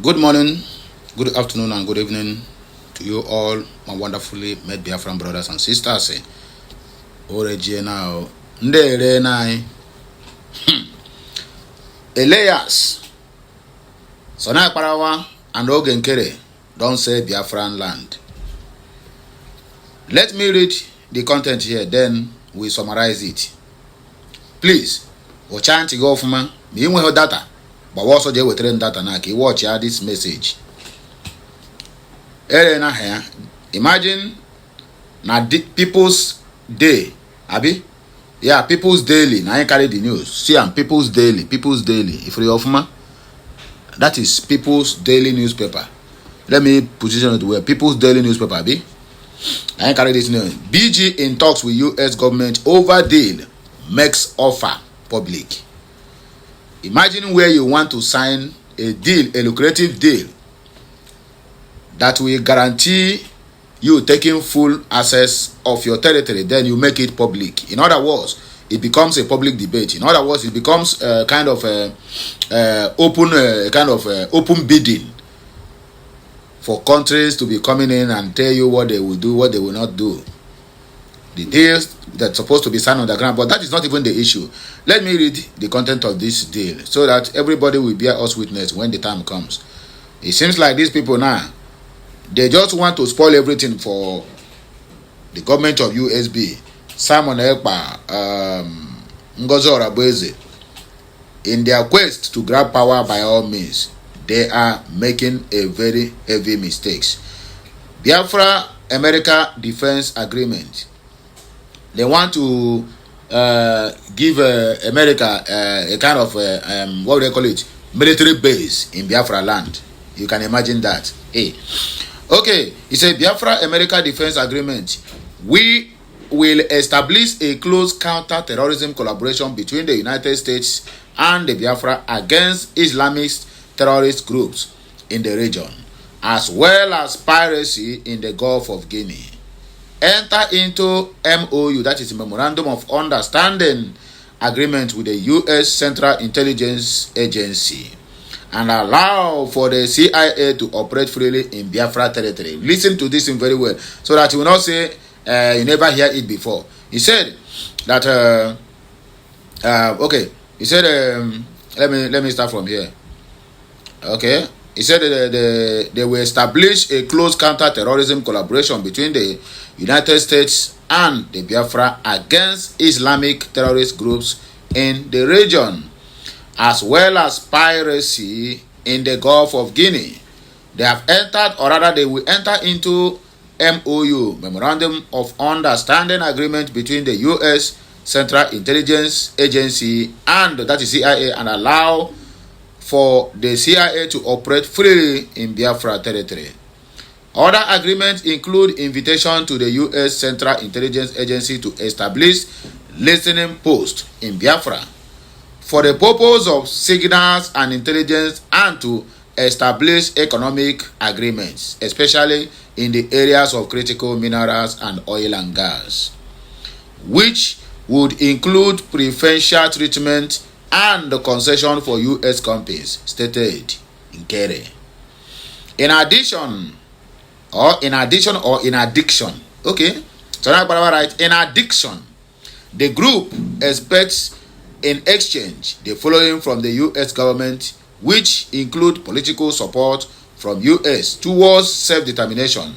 Good morning, good afternoon, and good evening to you all, my wonderfully made Biafran brothers and sisters. Oregie now, ndere nai, Elias, Sonai Parawa, and Ogenkere don't say Biafraland. Let me read the content here, then we summarize it. Please, Ochanti Gofuma, me with data. But also they will train data now. Watch this message. Imagine now people's day. Abi? Yeah, people's daily. Now I carry the news. See, I'm people's daily. People's daily. If you offer, that is people's daily newspaper. Let me position it where people's daily newspaper. Abi? I carry this news. BG in talks with US government over deal makes offer public. Imagine where you want to sign a deal, a lucrative deal that will guarantee you taking full access of your territory, then you make it public. In other words, it becomes a public debate. In other words, it becomes a kind of open bidding for countries to be coming in and tell you what they will do, what they will not do. The deals that's supposed to be signed on the ground, but that is not even the issue. Let me read the content of this deal so that everybody will bear us witness when the time comes. It seems like these people now, they just want to spoil everything for the government of USB. Simon Ekpa, Ngozi Orabueze, in their quest to grab power by all means, they are making a very heavy mistakes. Biafra America Defense Agreement. They want to give America a kind of what do they call it, military base in Biafraland. You can imagine that. Hey, okay, it's a Biafra America Defense Agreement. We will establish a close counter-terrorism collaboration between the United States and the Biafra against Islamist terrorist groups in the region, as well as piracy in the Gulf of Guinea. Enter into MOU, that is a Memorandum of Understanding agreement with the U.S. Central Intelligence Agency, and allow for the CIA to operate freely in Biafra territory. Listen to this very well, so that you will not say you never hear it before. He said that okay. He said let me start from here. Okay. He said they will establish a close counter-terrorism collaboration between the United States and the Biafra against Islamic terrorist groups in the region, as well as piracy in the Gulf of Guinea. They have entered, or rather they will enter into MOU, Memorandum of Understanding Agreement between the U.S. Central Intelligence Agency and that is CIA, and allow for the CIA to operate freely in Biafra territory. Other agreements include invitation to the U.S. Central Intelligence Agency to establish listening posts in Biafra for the purpose of signals and intelligence, and to establish economic agreements, especially in the areas of critical minerals and oil and gas, which would include preferential treatment and the concession for U.S. companies, stated in Kere. In addition, okay, so now right. In addition, the group expects in exchange the following from the U.S. government, which include political support from U.S. towards self-determination,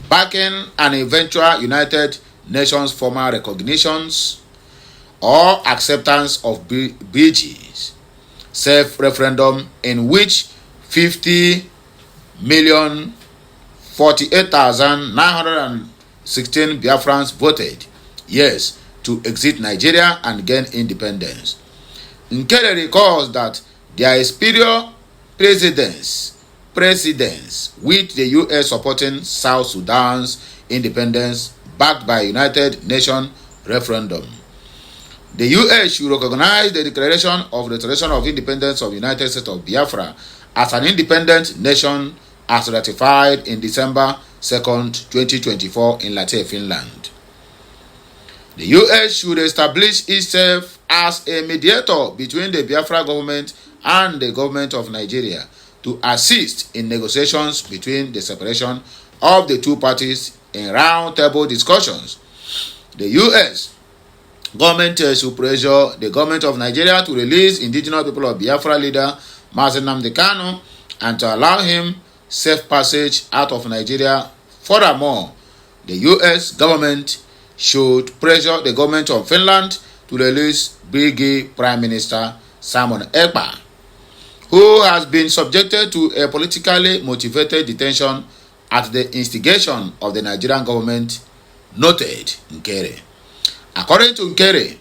backing an eventual United Nations formal recognitions or acceptance of BG's self-referendum, in which 50,048,916 Biafrans voted yes to exit Nigeria and gain independence. Nkele recalls that there is period precedence with the U.S. supporting South Sudan's independence backed by United Nations referendum. The U.S. should recognize the Declaration of Restoration of Independence of the United States of Biafra as an independent nation, as ratified in December 2nd, 2024 in Latte, Finland. The U.S. should establish itself as a mediator between the Biafra government and the government of Nigeria to assist in negotiations between the separation of the two parties in round-table discussions. The U.S. government should pressure the government of Nigeria to release indigenous people of Biafra leader Mazi Nnamdi Kanu and to allow him safe passage out of Nigeria. Furthermore, the U.S. government should pressure the government of Finland to release Brigadier Prime Minister Simon Ekpa, who has been subjected to a politically motivated detention at the instigation of the Nigerian government, noted Nkere. According to Nkere,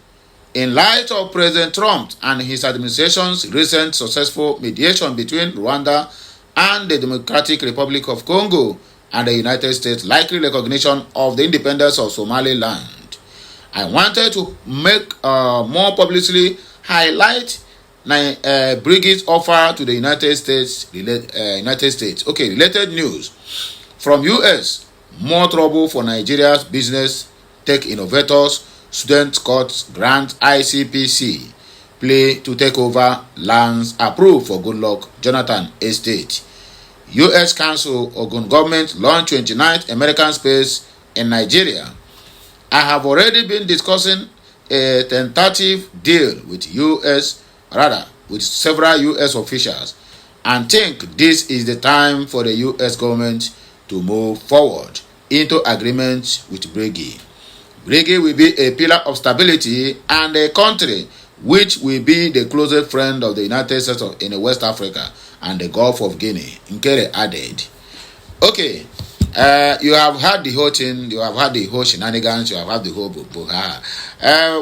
in light of President Trump and his administration's recent successful mediation between Rwanda and the Democratic Republic of Congo and the United States' likely recognition of the independence of Somaliland, I wanted to make more publicly highlight Brigade's offer to the United States. Related news from U.S. More trouble for Nigeria's business tech innovators. Student Courts grant ICPC play to take over lands approved for Goodluck Jonathan Estate. U.S. Council Ogun government launched 29th American space in Nigeria. I have already been discussing a tentative deal with several U.S. officials and think this is the time for the U.S. government to move forward into agreement with Brigade. Brigade will be a pillar of stability and a country which will be the closest friend of the United States in West Africa and the Gulf of Guinea, Nkere added. Okay, you have had the whole thing, you have had the whole shenanigans, you have had the whole buha.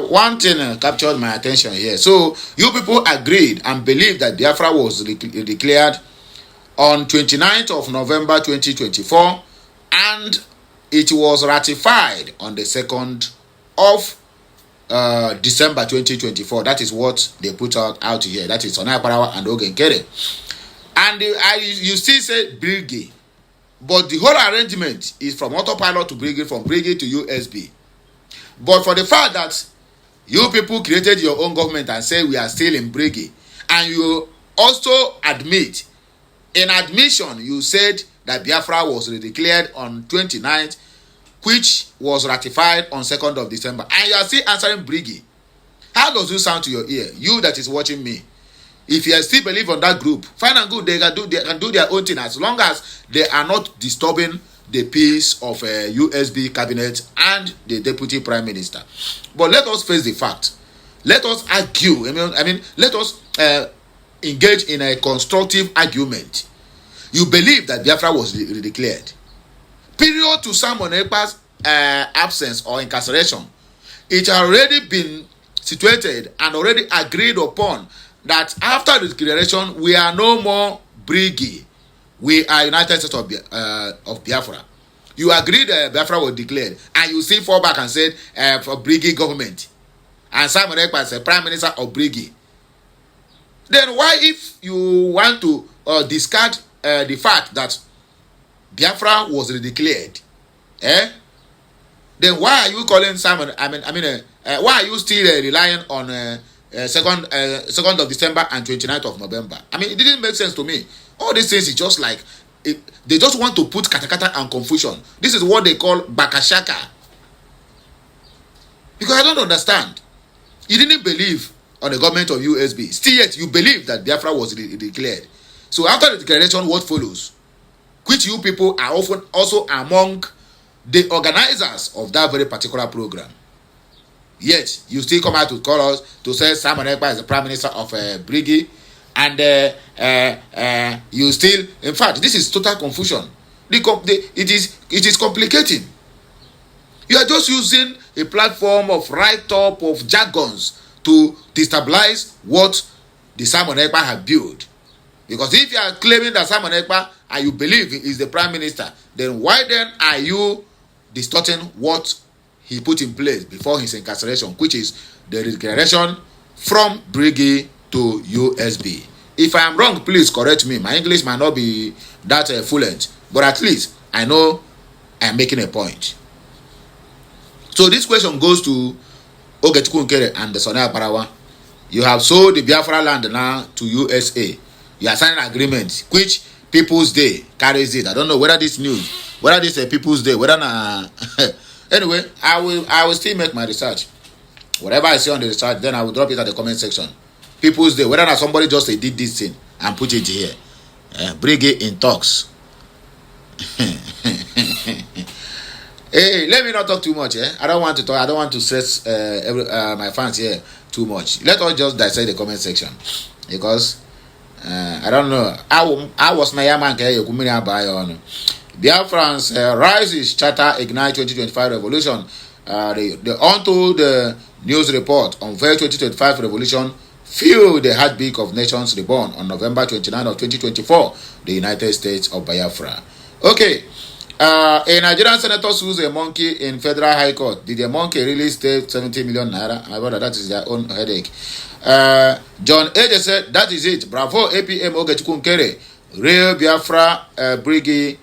One thing captured my attention here. So, you people agreed and believed that Biafra was declared on 29th of November 2024 and it was ratified on the 2nd of December 2024. That is what they put out here. That is Sonai Parawa and Oge Nkere. And you still say Brigade. But the whole arrangement is from autopilot to Brigade, from Brigade to USB. But for the fact that you people created your own government and say we are still in Brigade, and you also admit, in admission, you said that Biafra was declared on 29th, which was ratified on 2nd of December, and you are still answering Brigade. How does this sound to your ear? You that is watching me. If you still believe on that group, fine and good, they can do their own thing as long as they are not disturbing the peace of a USB cabinet and the deputy prime minister. But let us face the fact. Let us argue. I mean, let us engage in a constructive argument. You believe that Biafra was declared. Period to Simon Ekpa's absence or incarceration, it had already been situated and already agreed upon that after the declaration, we are no more Brigade. We are United States of Biafra. You agreed that Biafra was declared, and you still fall back and said for Brigade government. And Simon Ekpa is the Prime Minister of Brigade. Then why, if you want to discard the fact that Biafra was declared, then why are you calling Simon? Why are you still relying on 2nd of December and 29th of November? I mean, it didn't make sense to me. All these things is just like they just want to put katakata and confusion. This is what they call bakashaka. Because I don't understand. You didn't believe on the government of USB. Still yet, you believe that Biafra was declared. So after the declaration, what follows? Which you people are often also among the organizers of that very particular program. Yet, you still come out to call us to say Simon Ekpa is the Prime Minister of Brigade. And you still, in fact, this is total confusion. It is complicating. You are just using a platform of write-up of jargons to destabilize what the Simon Ekpa have built. Because if you are claiming that Simon Ekpa and you believe he is the Prime Minister, then why then are you distorting what he put in place before his incarceration, which is the declaration from Brigade to USB? If I am wrong, please correct me. My English might not be that fluent, but at least I know I am making a point. So this question goes to Ogechukwu Nkere and the Sonai Parawa. You have sold the Biafra land now to USA. You are signing an agreement, which People's Day carries it. I don't know whether this news, whether this is People's Day, whether anyway, I will still make my research. Whatever I see on the research, then I will drop it at the comment section. People's Day, whether somebody just did this thing and put it here. Bring it in talks. Hey, let me not talk too much. I don't want to talk. I don't want to stress my fans here too much. Let us just dissect the comment section, because I don't know. I was my man. Biafrans rises charter ignite 2025 revolution. The onto the news report on May 2025 revolution. Feel the heartbeat of nations reborn on November 29 of 2024, the United States of Biafra. Okay, a Nigerian senator sues a monkey in federal high court. Did the monkey really stay 70 million naira? My brother, that is their own headache. John Ege said, that is it. Bravo, APM Ogechikunkere. Real Biafra Brigade.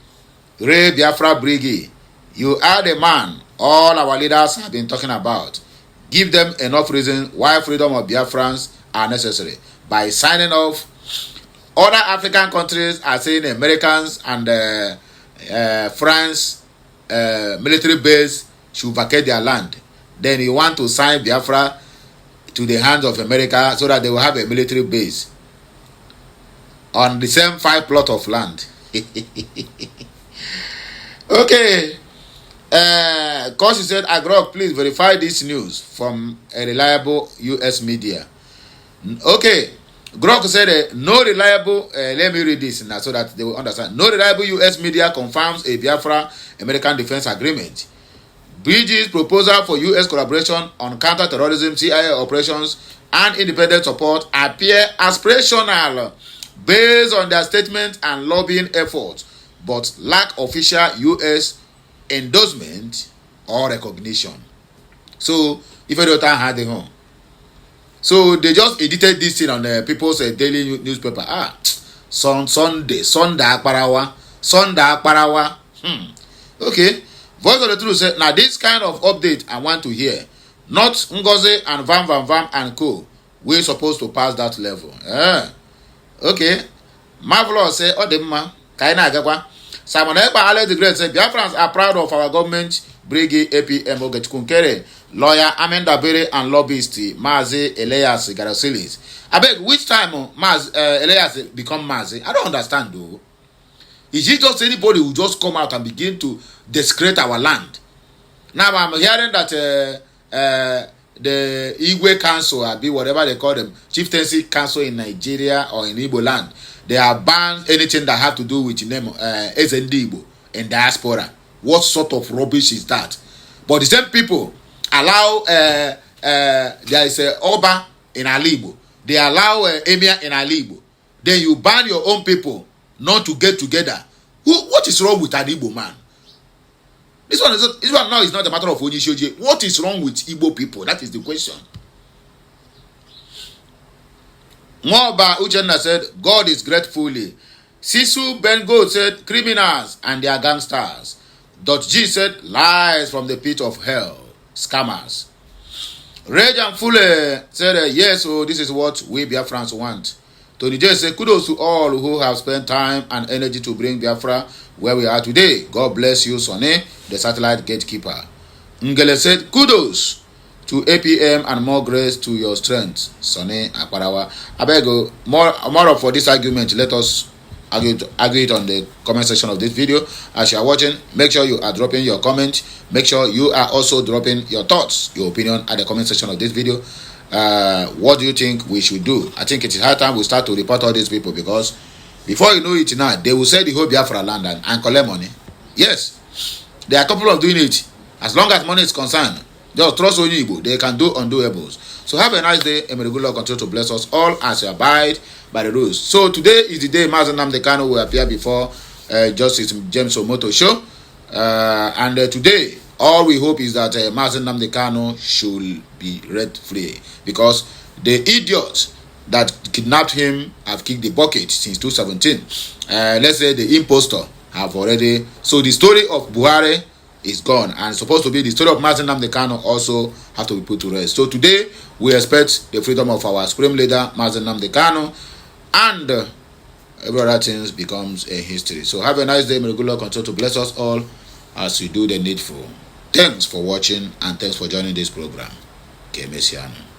Real Biafra Brigade. You are the man all our leaders have been talking about. Give them enough reason why freedom of Biafrans are necessary. By signing off, other African countries are saying Americans and France military base should vacate their land. Then you want to sign Biafra to the hands of America so that they will have a military base on the same 5 plot of land. Okay. Cause he said, Agrok, please verify this news from a reliable US media. Okay. Grok said, no reliable, let me read this now so that they will understand. No reliable US media confirms a Biafra American defense agreement. Bridges proposal for US collaboration on counter-terrorism, CIA operations, and independent support appear aspirational based on their statement and lobbying efforts, but lack official US endorsement or recognition. So, if you don't have the home. So, they just edited this thing on people's daily newspaper. Sunday Akparawa. Okay. Voice of the Truth said, now this kind of update I want to hear. Not Ngozi and Vam and co. We're supposed to pass that level. Okay. Marvelous say, Odemma, Kaina Agakwa. Simon Ekpa Ale the Great said, Biafrans are proud of our government, Brigade APM Ogechikunkere, lawyer Amenda Bere, and lobbyist Mazi Elias Garasilis. I beg, which time Elias become Mazi? I don't understand though. Is it just anybody who just come out and begin to desecrate our land? Now I'm hearing that the Igwe Council, whatever they call them, Chieftaincy Council in Nigeria or in Igbo land, they have banned anything that have to do with the name SND Igbo in diaspora. What sort of rubbish is that? But the same people allow there is a Oba in Alibo. They allow Emir in Alibo. Then you ban your own people not to get together. What is wrong with an Igbo man? This one now is not a matter of Onyishoji. What is wrong with Igbo people? That is the question. Moba Uchenna said, God is gratefully. Sisu Bengo said, criminals and their gangsters. G said, lies from the pit of hell. Scammers. Rejan Fule said, yes, so this is what we Biafrans want. Tony J said, kudos to all who have spent time and energy to bring Biafra where we are today. God bless you, Sonny, the satellite gatekeeper. Ngele said, kudos to APM and more grace to your strength, Sonny Akparawa. I beg you, more for this argument. Let us argue it on the comment section of this video. As you are watching, make sure you are dropping your comment. Make sure you are also dropping your thoughts, your opinion at the comment section of this video. What do you think we should do? I think it is high time we start to report all these people, because before you know it now, they will say the whole Biafraland and collect money. Yes, they are capable of doing it. As long as money is concerned, just trust on you, they can do undoables. So have a nice day, and may the good Lord continue to bless us all as we abide by the rules. So today is the day Mazi Nnamdi Kanu will appear before Justice James Omoto show. And today, all we hope is that Mazi Nnamdi Kanu should be let free, because the idiots that kidnapped him have kicked the bucket since 2017. Let's say the impostor have already. So the story of Buhari is gone, and it's supposed to be the story of Mazi Nnamdi Kanu also have to be put to rest. So today we expect the freedom of our supreme leader Mazi Nnamdi Kanu, and every other thing becomes a history. So have a nice day. May the good Lord continue to bless us all as we do the needful. Thanks for watching and thanks for joining this program. Que Messiano.